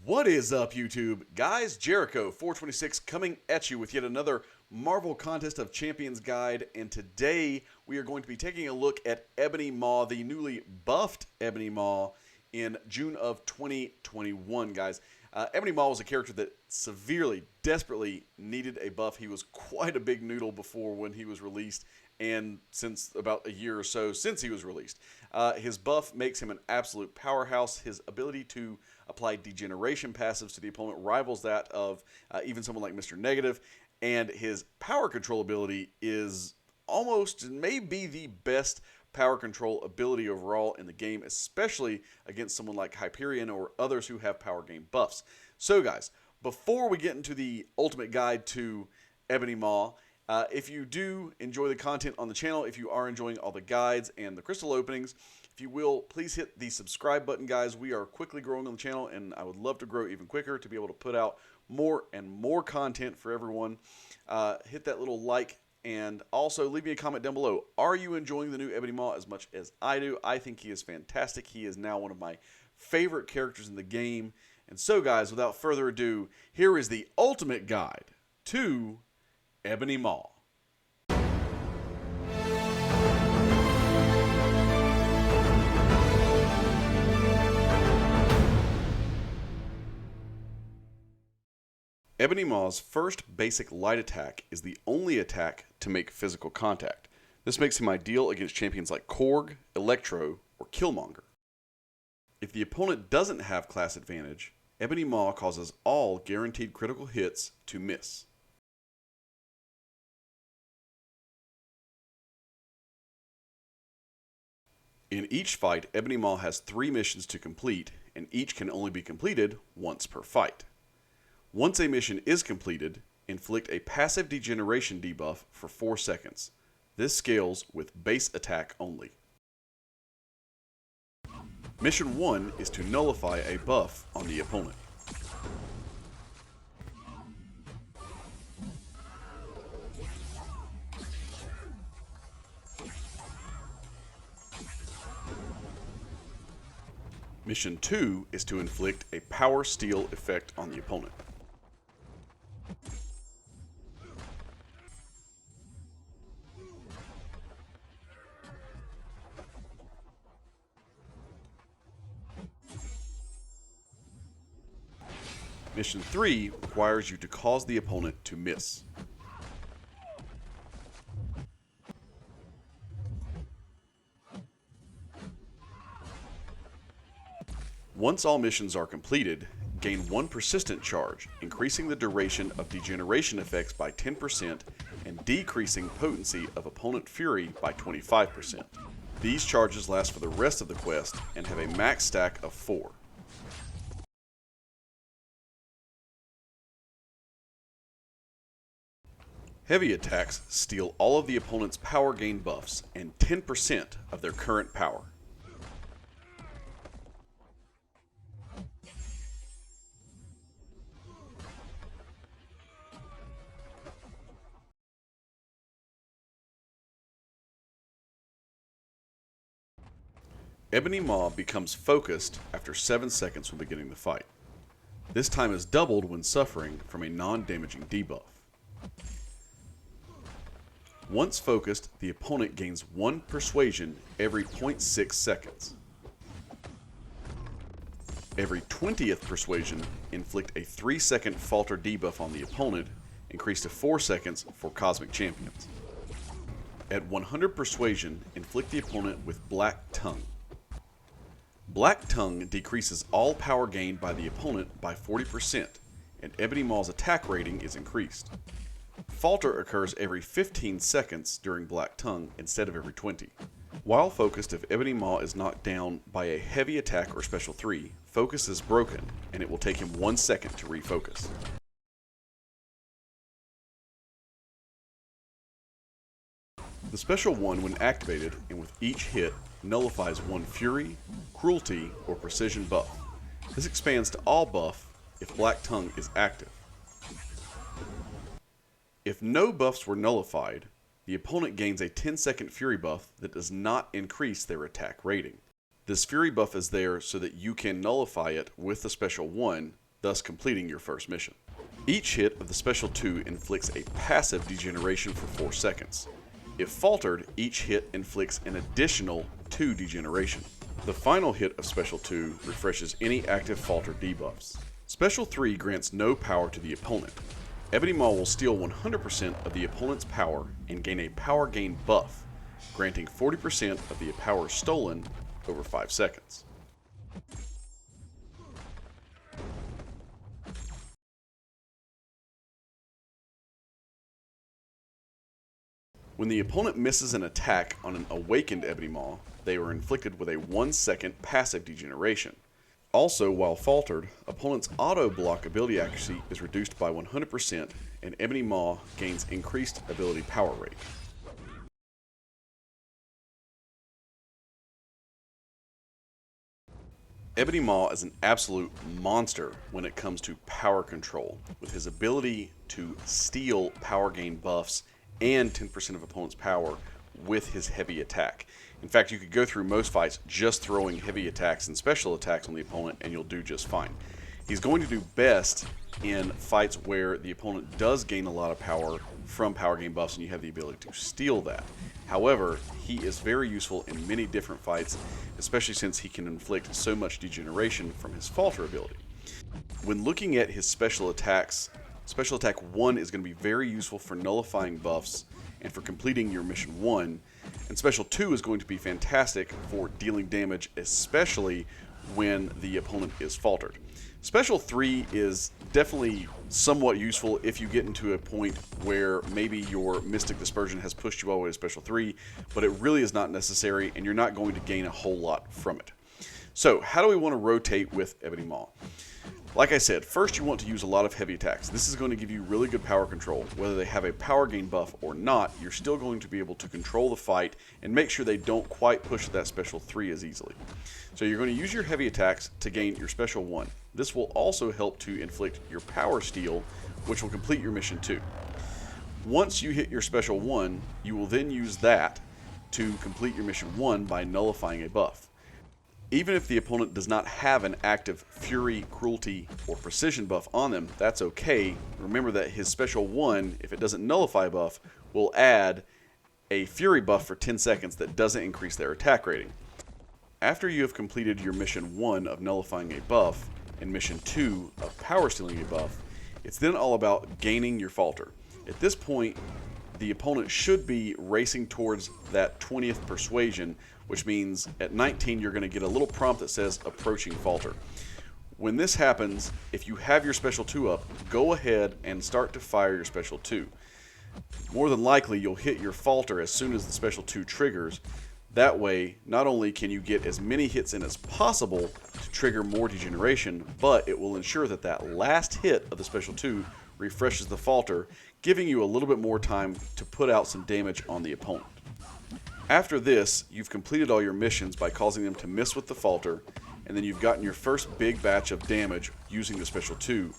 What is up, YouTube? Guys, Jericho426 coming at you with yet another Marvel Contest of Champions guide, and today we are going to be taking a look at Ebony Maw, the newly buffed Ebony Maw in June of 2021, guys. Ebony Maw was a character that severely, desperately needed a buff. He was quite a big noodle before when he was released, and since about a year or so since he was released. His buff makes him an absolute powerhouse. His ability to apply degeneration passives to the opponent rivals that of even someone like Mr. Negative, and his power control ability is almost, maybe the best power control ability overall in the game, especially against someone like Hyperion or others who have power gain buffs. So guys, before we get into the ultimate guide to Ebony Maw, if you do enjoy the content on the channel, if you are enjoying all the guides and the crystal openings, if you will, please hit the subscribe button, guys. We are quickly growing on the channel, and I would love to grow even quicker to be able to put out more and more content for everyone. Hit that little like, and also leave me a comment down below. Are you enjoying the new Ebony Maw as much as I do? I think he is fantastic. He is now one of my favorite characters in the game. And so, guys, without further ado, here is the ultimate guide to Ebony Maw. Ebony Maw's first basic light attack is the only attack to make physical contact. This makes him ideal against champions like Korg, Electro, or Killmonger. If the opponent doesn't have class advantage, Ebony Maw causes all guaranteed critical hits to miss. In each fight, Ebony Maw has 3 missions to complete, and each can only be completed once per fight. Once a mission is completed, inflict a passive degeneration debuff for 4 seconds. This scales with base attack only. Mission 1 is to nullify a buff on the opponent. Mission 2 is to inflict a power steal effect on the opponent. Mission 3 requires you to cause the opponent to miss. Once all missions are completed, gain 1 persistent charge, increasing the duration of degeneration effects by 10% and decreasing potency of opponent fury by 25%. These charges last for the rest of the quest and have a max stack of 4. Heavy attacks steal all of the opponent's power gain buffs and 10% of their current power. Ebony Maw becomes focused after 7 seconds from beginning the fight. This time is doubled when suffering from a non-damaging debuff. Once focused, the opponent gains 1 Persuasion every 0.6 seconds. Every 20th Persuasion, inflict a 3-second Falter debuff on the opponent, increased to 4 seconds for Cosmic Champions. At 100 Persuasion, inflict the opponent with Black Tongue. Black Tongue decreases all power gained by the opponent by 40%, and Ebony Maw's attack rating is increased. Falter occurs every 15 seconds during Black Tongue instead of every 20. While focused, if Ebony Maw is knocked down by a heavy attack or special 3, focus is broken, and it will take him 1 second to refocus. The special 1, when activated and with each hit, nullifies 1 Fury, Cruelty, or Precision buff. This expands to all buff if Black Tongue is active. If no buffs were nullified, the opponent gains a 10-second Fury buff that does not increase their attack rating. This Fury buff is there so that you can nullify it with the special 1 thus completing your first mission. Each hit of the Special 2 inflicts a passive degeneration for 4 seconds. If faltered, each hit inflicts an additional 2 degeneration. The final hit of Special 2 refreshes any active falter debuffs. Special 3 grants no power to the opponent. Ebony Maw will steal 100% of the opponent's power and gain a power gain buff, granting 40% of the power stolen over 5 seconds. When the opponent misses an attack on an awakened Ebony Maw, they are inflicted with a 1-second passive degeneration. Also, while faltered, opponent's auto block ability accuracy is reduced by 100% and Ebony Maw gains increased ability power rate. Ebony Maw is an absolute monster when it comes to power control, with his ability to steal power gain buffs and 10% of opponent's power with his heavy attack. In fact, you could go through most fights just throwing heavy attacks and special attacks on the opponent and you'll do just fine. He's going to do best in fights where the opponent does gain a lot of power from power gain buffs and you have the ability to steal that. However, he is very useful in many different fights, especially since he can inflict so much degeneration from his falter ability. When looking at his special attacks, Special Attack 1 is going to be very useful for nullifying buffs and for completing your Mission 1, and Special 2 is going to be fantastic for dealing damage, especially when the opponent is faltered. Special 3 is definitely somewhat useful if you get into a point where maybe your Mystic Dispersion has pushed you all the way to Special 3, but it really is not necessary and you're not going to gain a whole lot from it. So, how do we want to rotate with Ebony Maw? Like I said, first you want to use a lot of heavy attacks. This is going to give you really good power control. Whether they have a power gain buff or not, you're still going to be able to control the fight and make sure they don't quite push that Special 3 as easily. So you're going to use your heavy attacks to gain your Special 1. This will also help to inflict your Power Steal, which will complete your Mission 2. Once you hit your Special 1, you will then use that to complete your Mission 1 by nullifying a buff. Even if the opponent does not have an active Fury, Cruelty, or Precision buff on them, that's okay. Remember that his Special 1, if it doesn't nullify a buff, will add a Fury buff for 10 seconds that doesn't increase their attack rating. After you have completed your Mission 1 of nullifying a buff and Mission 2 of power stealing a buff, it's then all about gaining your falter. At this point, the opponent should be racing towards that 20th Persuasion, which means at 19 you're going to get a little prompt that says approaching falter. When this happens, if you have your Special 2 up, go ahead and start to fire your Special 2. More than likely you'll hit your falter as soon as the Special 2 triggers. That way, not only can you get as many hits in as possible to trigger more degeneration, but it will ensure that that last hit of the Special 2 refreshes the falter, giving you a little bit more time to put out some damage on the opponent. After this, you've completed all your missions by causing them to miss with the falter, and then you've gotten your first big batch of damage using the Special 2.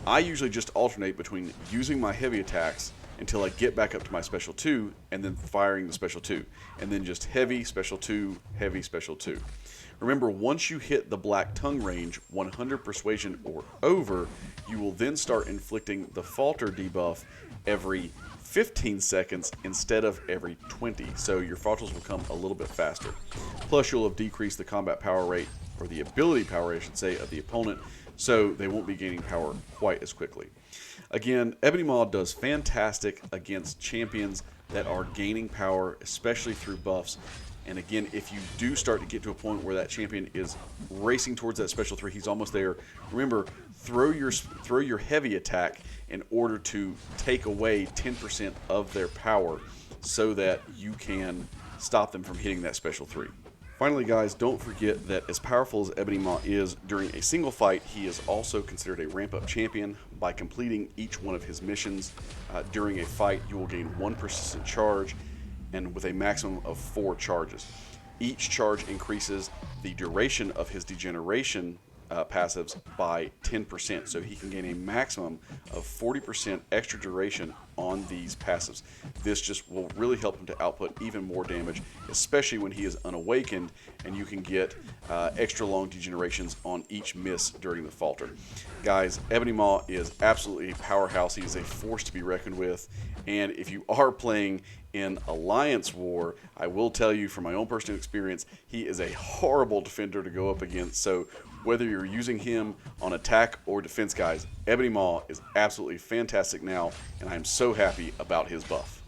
I usually just alternate between using my heavy attacks until I get back up to my Special 2, and then firing the Special 2, and then just heavy Special 2, heavy Special 2. Remember, once you hit the Black Tongue range, 100 Persuasion or over, you will then start inflicting the falter debuff every 15 seconds instead of every 20, so your falters will come a little bit faster. Plus, you'll have decreased the combat power rate, or the ability power rate, I should say, of the opponent, so they won't be gaining power quite as quickly. Again, Ebony Maw does fantastic against champions that are gaining power, especially through buffs. And again, if you do start to get to a point where that champion is racing towards that Special 3, he's almost there, remember, throw your heavy attack in order to take away 10% of their power so that you can stop them from hitting that Special 3. Finally, guys, don't forget that as powerful as Ebony Maw is during a single fight, he is also considered a ramp-up champion. By completing each one of his missions during a fight, you will gain 1 persistent charge, and with a maximum of 4 charges. Each charge increases the duration of his degeneration passives by 10%. So he can gain a maximum of 40% extra duration on these passives. This just will really help him to output even more damage, especially when he is unawakened, and you can get extra long degenerations on each miss during the falter. Guys, Ebony Maw is absolutely a powerhouse. He is a force to be reckoned with, and if you are playing in Alliance War, I will tell you from my own personal experience, he is a horrible defender to go up against. So whether you're using him on attack or defense, guys, Ebony Maw is absolutely fantastic now, and I am so happy about his buff.